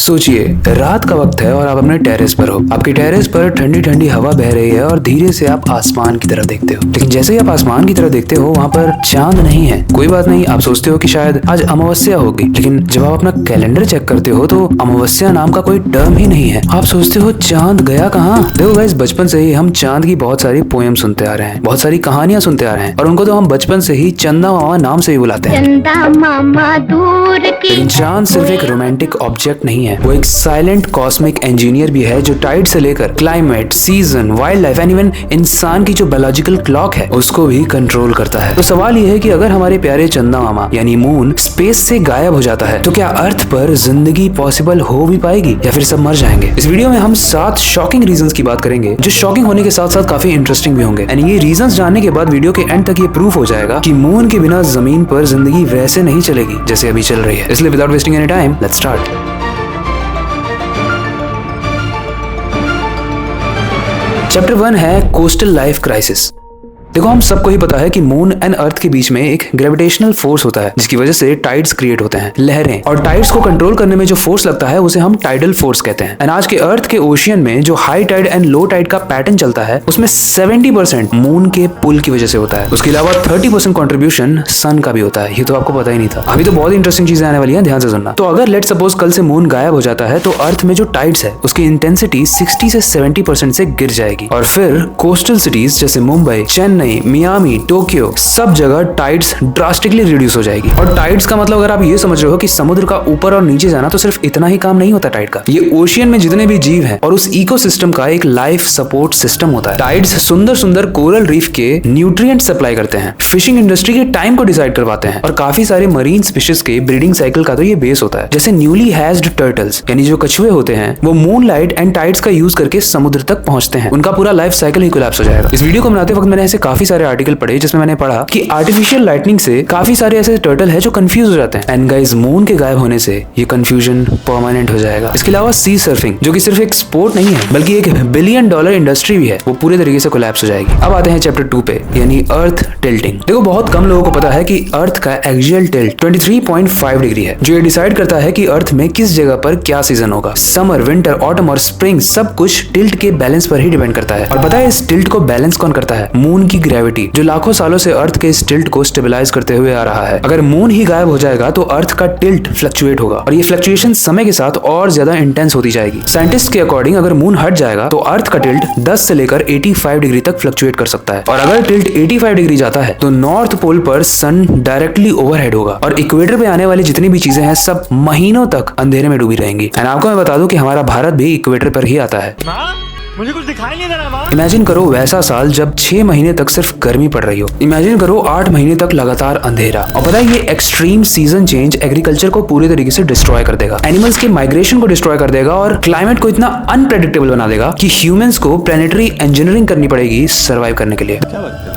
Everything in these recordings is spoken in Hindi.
सोचिए, रात का वक्त है और आप अपने टेरेस पर हो। आपके टेरेस पर ठंडी ठंडी हवा बह रही है और धीरे से आप आसमान की तरफ देखते हो। लेकिन जैसे ही आप आसमान की तरफ देखते हो, वहाँ पर चांद नहीं है। कोई बात नहीं, आप सोचते हो कि शायद आज अमावस्या होगी, लेकिन जब आप अपना कैलेंडर चेक करते हो तो अमावस्या नाम का कोई टर्म ही नहीं है। आप सोचते हो चांद गया कहाँ। देखो गाइस, बचपन से ही हम चांद की बहुत सारी पोएम सुनते आ रहे हैं, बहुत सारी कहानियां सुनते आ रहे हैं, और उनको तो हम बचपन से ही चंदा मामा नाम से ही बुलाते हैं। चंदा मामा दूर की। लेकिन चांद सिर्फ एक रोमांटिक ऑब्जेक्ट नहीं है, वो एक साइलेंट कॉस्मिक इंजीनियर भी है जो टाइड से लेकर climate, season, wild life and even इंसान की जो बायोलॉजिकल क्लॉक है उसको भी कंट्रोल करता है। तो सवाल ये है कि अगर हमारे प्यारे चंदा मामा यानी मून स्पेस से गायब हो जाता है तो क्या अर्थ पर जिंदगी पॉसिबल हो भी पाएगी या फिर सब मर जाएंगे। इस वीडियो में हम 7 शॉकिंग रीजंस की बात करेंगे जो शॉकिंग होने के साथ साथ काफी इंटरेस्टिंग भी होंगे। एंड ये रीजंस जानने के बाद वीडियो के एंड तक ये प्रूफ हो जाएगा कि मून के बिना जमीन पर जिंदगी वैसे नहीं चलेगी जैसे अभी चल रही है। इसलिए without wasting any time, let's start. Chapter 1 है कोस्टल लाइफ क्राइसिस। देखो, हम सबको ही पता है कि मून एंड अर्थ के बीच में एक ग्रेविटेशनल फोर्स होता है जिसकी वजह से टाइड्स क्रिएट होते हैं, लहरें। और टाइड्स को कंट्रोल करने में जो फोर्स लगता है उसे हम टाइडल फोर्स कहते हैं। एंड आज के अर्थ के ओशियन में जो high tide and low tide का पैटर्न चलता है उसमें 70% मून के पुल की वजह से होता है। उसके अलावा 30% कंट्रीब्यूशन सन का भी होता है। ये तो आपको पता ही नहीं था। अभी तो बहुत इंटरेस्टिंग चीजें आने वाली हैं, ध्यान से सुनना। तो अगर लेट सपोज कल से मून गायब हो जाता है तो अर्थ में जो टाइड्स है उसकी इंटेंसिटी 60 से 70% से गिर जाएगी, और फिर कोस्टल सिटीज जैसे मुंबई, चेन्नई, मियामी, टोक्यो, सब जगह टाइड्स ड्रास्टिकली रिड्यूस हो जाएगी। और टाइड्स का मतलब अगर आप ये समझ रहे हो कि समुद्र का ऊपर और नीचे जाना, तो सिर्फ इतना ही काम नहीं होता टाइड का। ये ओशियन में जितने भी जीव हैं और उस इकोसिस्टम का एक लाइफ सपोर्ट सिस्टम होता है। टाइड्स सुंदर सुंदर कोरल रीफ के न्यूट्रिएंट सप्लाई करते हैं, फिशिंग इंडस्ट्री के टाइम को डिसाइड करवाते हैं, और काफी सारे मरीन स्पीशीज के ब्रीडिंग साइकिल का तो ये बेस होता है। जैसे न्यूली हैच्ड टर्टल्स यानी जो कछुए होते हैं, वो मून लाइट एंड टाइड्स का यूज करके समुद्र तक पहुंचते हैं। उनका पूरा लाइफ साइकिल ही कोलैप्स हो जाएगा। इस वीडियो को बनाते वक्त मैंने ऐसे काफी सारे आर्टिकल पढ़े जिसमें मैंने पढ़ा कि आर्टिफिशियल लाइटनिंग से काफी सारे ऐसे टर्टल है जो कंफ्यूज हो जाते हैं। एंड गाइस, मून के गायब होने से ये कंफ्यूजन परमानेंट हो जाएगा। इसके अलावा सी सर्फिंग, जो कि सिर्फ एक स्पोर्ट नहीं है बल्कि एक $1 बिलियन इंडस्ट्री भी है, वो पूरे तरीके से कोलैप्स हो जाएगी। अब आते हैं चैप्टर 2 पे, यानी अर्थ टिल्टिंग। देखो, बहुत कम लोगों को पता है कि अर्थ का एक्सियल टिल्ट 23.5 डिग्री है, जो ये डिसाइड करता है कि अर्थ में किस जगह पर क्या सीजन होगा। समर, विंटर, ऑटम और स्प्रिंग सब कुछ टिल्ट के बैलेंस पर ही डिपेंड करता है। और पता है इस टिल्ट को बैलेंस कौन करता है? मून की ग्रेविटी, जो लाखों सालों से अर्थ के इस टिल्ट को स्टेबलाइज करते हुए आ रहा है। अगर मून ही गायब हो जाएगा तो अर्थ का टिल्ट फ्लक्चुएट होगा, और ये फ्लक्चुएशन समय के साथ और ज्यादा इंटेंस होती जाएगी। साइंटिस्ट के अकॉर्डिंग अगर मून हट जाएगा तो अर्थ का टिल्ट 10 से लेकर 85 डिग्री तक फ्लक्चुएट कर सकता है। और अगर टिल्ट 85 डिग्री जाता है तो नॉर्थ पोल पर सन डायरेक्टली ओवरहेड होगा, और इक्वेटर पे आने वाली जितनी भी चीजें हैं सब महीनों तक अंधेरे में डूबी रहेंगी। एंड आपको मैं बता दूं कि हमारा भारत भी इक्वेटर पर ही आता है। मुझे कुछ दिखाई नहीं दे रहा। इमेजिन करो वैसा साल जब 6 महीने तक सिर्फ गर्मी पड़ रही हो। इमेजिन करो 8 महीने तक लगातार अंधेरा। और पता है ये एक्सट्रीम सीजन चेंज एग्रीकल्चर को पूरे तरीके से डिस्ट्रॉय कर देगा, एनिमल्स के माइग्रेशन को डिस्ट्रॉय कर देगा, और क्लाइमेट को इतना अनप्रेडिक्टेबल बना देगा कि ह्यूमंस को प्लेनेटरी इंजीनियरिंग करनी पड़ेगी सर्वाइव करने के लिए।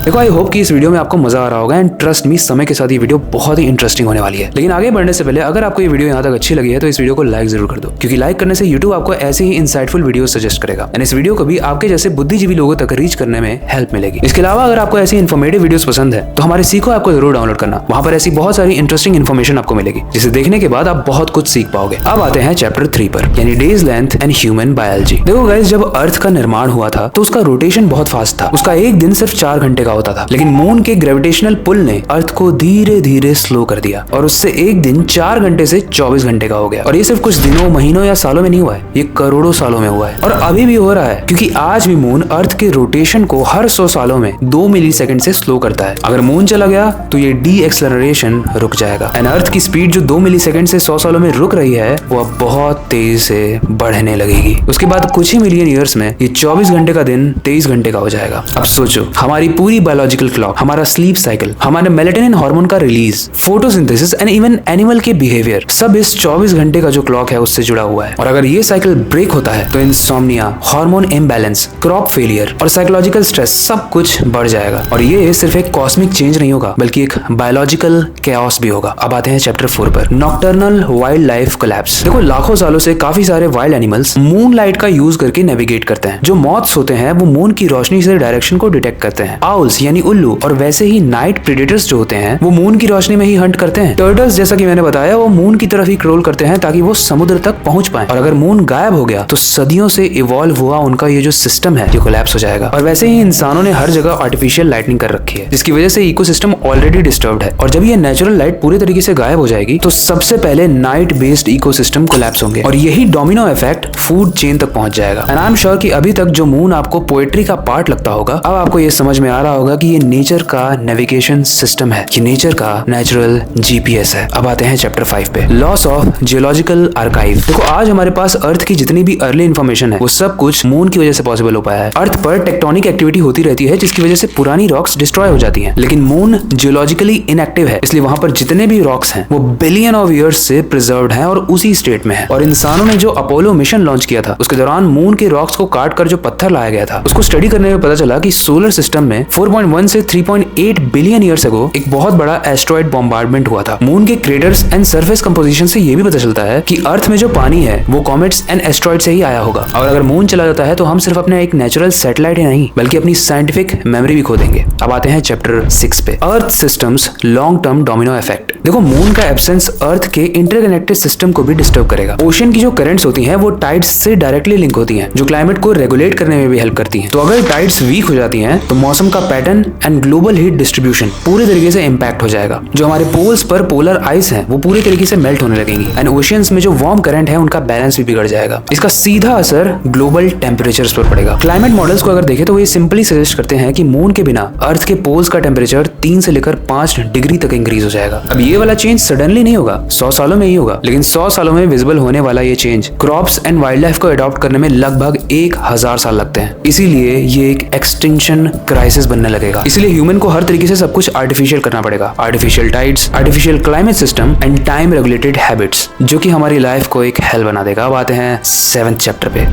देखो, आई होप कि इस वीडियो में आपको मजा आ रहा होगा, एंड ट्रस्ट मी, समय के साथ ये वीडियो बहुत ही इंटरेस्टिंग होने वाली है। लेकिन आगे बढ़ने से पहले अगर आपको ये वीडियो यहाँ तक अच्छी लगी है तो इस वीडियो को लाइक जरूर कर दो, क्योंकि लाइक करने से यूट्यूब आपको ऐसे ही इंसाइटफुल वीडियो सजेस्ट करेगा, एंड इस वीडियो को भी आपके जैसे बुद्धिजीवी लोगों तक रीच करने में हेल्प मिलेगी। इसके अलावा अगर आपको ऐसी इन्फॉर्मेटिव वीडियोस पसंद है तो हमारे सीखो ऐप को जरूर डाउनलोड करना। वहां पर ऐसी बहुत सारी इंटरेस्टिंग इन्फॉर्मेशन आपको मिलेगी जिसे देखने के बाद आप बहुत कुछ सीख पाओगे। अब आते हैं चैप्टर 3 पर, यानी days length and human biology. देखो गाइस, जब अर्थ का निर्माण हुआ था तो उसका रोटेशन बहुत फास्ट था। उसका एक दिन सिर्फ 4 घंटे का होता था, लेकिन मून के ग्रेविटेशनल पुल ने अर्थ को धीरे धीरे स्लो कर दिया, और उससे एक दिन 4 घंटे से 24 घंटे का हो गया। और ये सिर्फ कुछ दिनों, महीनों या सालों में नहीं हुआ है, ये करोड़ों सालों में हुआ है, और अभी भी हो रहा है, क्योंकि आज भी मून अर्थ के रोटेशन को हर 100 सालों में 2 मिलीसेकंड से स्लो करता है। अगर मून चला गया तो ये डी एक्सेलरेशन रुक जाएगा, एंड अर्थ की स्पीड जो 2 मिलीसेकंड से 100 सालों में रुक रही है वो अब बहुत तेज से बढ़ने लगेगी। उसके बाद कुछ ही मिलियन ईयर्स में ये 24 घंटे का दिन 23 घंटे का हो जाएगा। अब सोचो, हमारी पूरी बायोलॉजिकल क्लॉक, हमारा स्लीप साइकिल, हमारे मेलेटोनिन हार्मोन का release, photosynthesis and even animal के बिहेवियर, सब इस 24 घंटे का जो क्लॉक है उससे जुड़ा हुआ है। और अगर ये साइकिल ब्रेक होता है तो insomnia, hormone imbalance, crop failure और साइकोलॉजिकल स्ट्रेस सब कुछ बढ़ जाएगा। और ये सिर्फ एक कॉस्मिक चेंज नहीं होगा बल्कि एक बायोलॉजिकल कैओस भी होगा। अब आते हैं चैप्टर 4 पर, नॉक्टर्नल वाइल्ड लाइफ कोलैप्स। देखो, लाखों सालों से काफी सारे वाइल्ड एनिमल्स मून लाइट का यूज करके नेविगेट करते हैं। जो मॉथ्स होते हैं वो मून की रोशनी से डायरेक्शन को डिटेक्ट करते हैं। आउल्स ऑल्स यानी उल्लू और वैसे ही नाइट प्रेडेटर्स जो होते हैं वो मून की रोशनी में ही हंट करते हैं। टर्टल्स जैसा कि मैंने बताया वो मून की तरफ ही क्रॉल करते हैं ताकि वो समुद्र तक पहुंच पाए, और अगर मून गायब हो गया तो सदियों से इवॉल्व हुआ उनका ये जो सिस्टम है ये कोलैप्स हो जाएगा। और वैसे ही इंसानों ने हर जगह आर्टिफिशियल लाइटनिंग कर रखी है जिसकी वजह से इकोसिस्टम ऑलरेडी डिस्टर्ब्ड है, और जब ये नेचुरल लाइट पूरे तरीके से गायब हो जाएगी तो सबसे पहले नाइट बेस्ड इकोसिस्टम कोलैप्स होंगे और यही डोमिनो इफेक्ट फूड चेन तक पहुंच जाएगा। एंड आई एम श्योर कि अभी तक जो मून आपको पोएट्री का पार्ट लगता होगा, अब आपको ये समझ में आ रहा होगा कि ये नेचर का नेविगेशन सिस्टम है, ये नेचर का नेचुरल जीपीएस है। अब आते हैं चैप्टर 5 पे, लॉस ऑफ जियोलॉजिकल आर्काइव। देखो आज हमारे पास अर्थ की जितनी भी अर्ली इन्फॉर्मेशन है वो सब कुछ मून की वजह से पॉसिबल हो पाया है। अर्थ पर टेक्टोनिक एक्टिविटी होती रहती है जिसकी वजह से पुरानी रॉक्स डिस्ट्रॉय हो जाती हैं, लेकिन मून जियोलॉजिकली इनएक्टिव है, इसलिए वहां पर जितने भी रॉक्स हैं वो बिलियन ऑफ ईयर्स से प्रिजर्व्ड हैं और उसी स्टेट में है। और इंसानों ने जो अपोलो मिशन लॉन्च किया था उसके दौरान मून के रॉक्स को काट कर जो पत्थर लाया गया था उसको स्टडी करने में पता चला कि सोलर सिस्टम में 4.1 से 3.8 बिलियन ईयर्स अगो एक बहुत बड़ा एस्ट्रॉइड बॉम्बार्डमेंट हुआ था। मून के क्रेटर्स एंड सरफेस कंपोजिशन से ये भी पता चलता है कि अर्थ में जो पानी है वो कॉमेट्स एंड एस्ट्रॉइड से ही आया होगा, और अगर मून चला जाता है तो हम सिर्फ अपने एक नेचुरल सैटेलाइट ही नहीं बल्कि अपनी साइंटिफिक मेमोरी भी खो देंगे। अब आते हैं चैप्टर 6 पे, earth systems long term domino effect. देखो मून का एब्सेंस अर्थ के इंटरकनेक्टेड सिस्टम को भी डिस्टर्ब करेगा। ओशन की जो करंट्स होती हैं वो टाइड्स से डायरेक्टली लिंक होती हैं जो क्लाइमेट को रेगुलेट करने में भी हेल्प करती हैं। तो अगर टाइड्स वीक हो जाती हैं तो मौसम का pattern and global heat distribution पूरे तरीके से इंपैक्ट हो जाएगा। जो हमारे पोल्स पर पोलर आइस है वो पूरी तरीके से मेल्ट होने लगेंगी एंड ओशियंस में जो वार्म करंट है उनका बैलेंस भी बिगड़ जाएगा। इसका सीधा असर ग्लोबल टेम्परेचर्स पर पड़ेगा। क्लाइमेट मॉडल्स को अगर देखें तो ये सिंपली सजेस्ट करते हैं कि मून के बिना अर्थ के पोल्स का टेम्परेचर 3 से लेकर 5 डिग्री तक इंक्रीज हो जाएगा। अब ये वाला चेंज सडनली नहीं होगा, 100 सालों में ही होगा, लेकिन 100 सालों में विजिबल होने वाला ये change crops and wild life को अडॉप्ट करने में लगभग 1000 साल लगते हैं। इसीलिए ये एक एक्सटिंक्शन क्राइसिस बनने लगेगा। इसलिए ह्यूमन को हर तरीके से सब कुछ आर्टिफिशियल करना पड़ेगा। Artificial tides, artificial climate system and time regulated habits, जो कि हमारी लाइफ को एक हेल बना देगा। अब आते हैं 7th चैप्टर पे।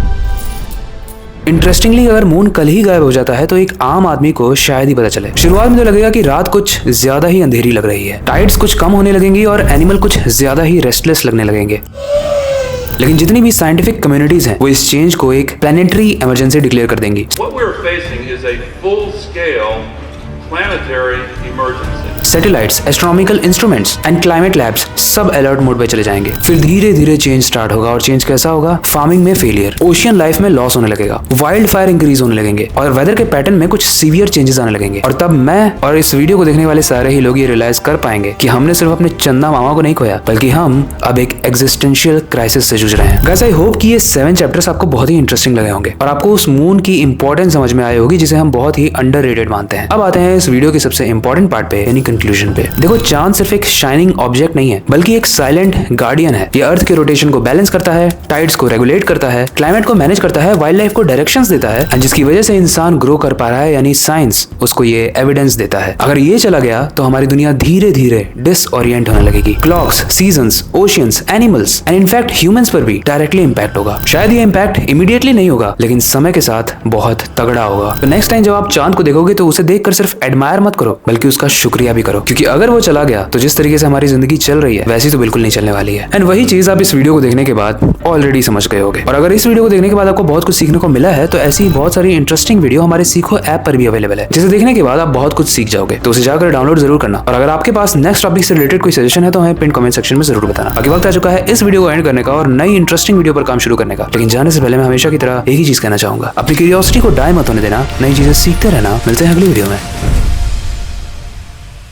इंटरेस्टिंगली अगर मून कल ही गायब हो जाता है तो एक आम आदमी को शायद ही पता चले। शुरुआत में तो लगेगा कि रात कुछ ज्यादा ही अंधेरी लग रही है, टाइड्स कुछ कम होने लगेंगी और एनिमल कुछ ज्यादा ही रेस्टलेस लगने लगेंगे। लेकिन जितनी भी साइंटिफिक कम्युनिटीज हैं वो इस चेंज को एक प्लैनेटरी इमरजेंसी डिक्लेयर कर देंगी। What we're facing is a full-scale planetary emergency. Satellites, astronomical instruments and climate labs सब अलर्ट मोड पे चले जाएंगे। फिर धीरे धीरे चेंज स्टार्ट होगा, और चेंज कैसा होगा? फार्मिंग में फेलियर, ओशियन लाइफ में लॉस होने लगेगा, वाइल्ड फायर इंक्रीज होने लगेंगे और वेदर के पैटर्न में कुछ सीवियर चेंजेस आने लगेंगे। और तब मैं और इस वीडियो को देखने वाले सारे ही लोग ये रियलाइज कर पाएंगे कि हमने सिर्फ अपने चंदा मामा को नहीं खोया बल्कि हम अब एक एग्जिस्टेंशियल क्राइसिस से जूझ रहे हैं। गाइस आई होप कि ये 7 चैप्टर्स आपको बहुत ही इंटरेस्टिंग लगे होंगे और आपको उस मून की इंपॉर्टेंस समझ में आई होगी जिसे हम बहुत ही अंडररेटेड मानते हैं। अब आते हैं इस वीडियो के सबसे इंपॉर्टेंट पार्ट पे, यानी कंक्लूजन पे। देखो चांद सिर्फ एक शाइनिंग ऑब्जेक्ट नहीं है बल्कि एक साइलेंट गार्डियन है। ये अर्थ के रोटेशन को बैलेंस करता है, टाइड्स को रेगुलेट करता है, क्लाइमेट को मैनेज करता है, वाइल्ड लाइफ को डायरेक्शंस देता है, और जिसकी वजह से इंसान ग्रो कर पा रहा है, यानी साइंस उसको ये एविडेंस देता है। अगर ये चला गया तो हमारी दुनिया धीरे धीरे डिसओरिएंट होने लगेगी। Clocks, seasons, oceans, animals and in fact humans पर भी डायरेक्टली इंपैक्ट होगा। शायद ये इंपैक्ट इमीडिएटली नहीं होगा लेकिन समय के साथ बहुत तगड़ा होगा। तो नेक्स्ट टाइम जब आप चांद को देखोगे तो उसे देखकर सिर्फ एडमायर मत करो बल्कि उसका शुक्रिया भी करो, क्योंकि अगर वो चला गया तो जिस तरीके से हमारी जिंदगी चल रही है वैसी तो बिल्कुल नहीं चलने वाली है। एंड वही चीज आप इस वीडियो को देखने के बाद ऑलरेडी समझ गए होगे। और अगर इस वीडियो को देखने के बाद आपको बहुत कुछ सीखने को मिला है तो ऐसी बहुत सारी इंटरेस्टिंग वीडियो हमारे सीखो ऐप पर भी अवेलेबल है, जिसे देखने के बाद आप बहुत कुछ सीख जाओगे। तो उसे जाकर डाउनलोड जरूर करना। और अगर आपके पास नेक्स्ट टॉपिक से रिलेटेड कोई सजेशन है तो हमें पिन कमेंट सेक्शन में जरूर बताना। बाकी वक्त आ चुका है इस वीडियो को एंड करने का और नई इंटरेस्टिंग वीडियो पर काम शुरू करने का। लेकिन जाने से पहले मैं हमेशा की तरह एक ही चीज कहना चाहूंगा, अपनी क्यूरियोसिटी को डाई मत होने देना, नई चीजें सीखते रहना। मिलते हैं अगली वीडियो में।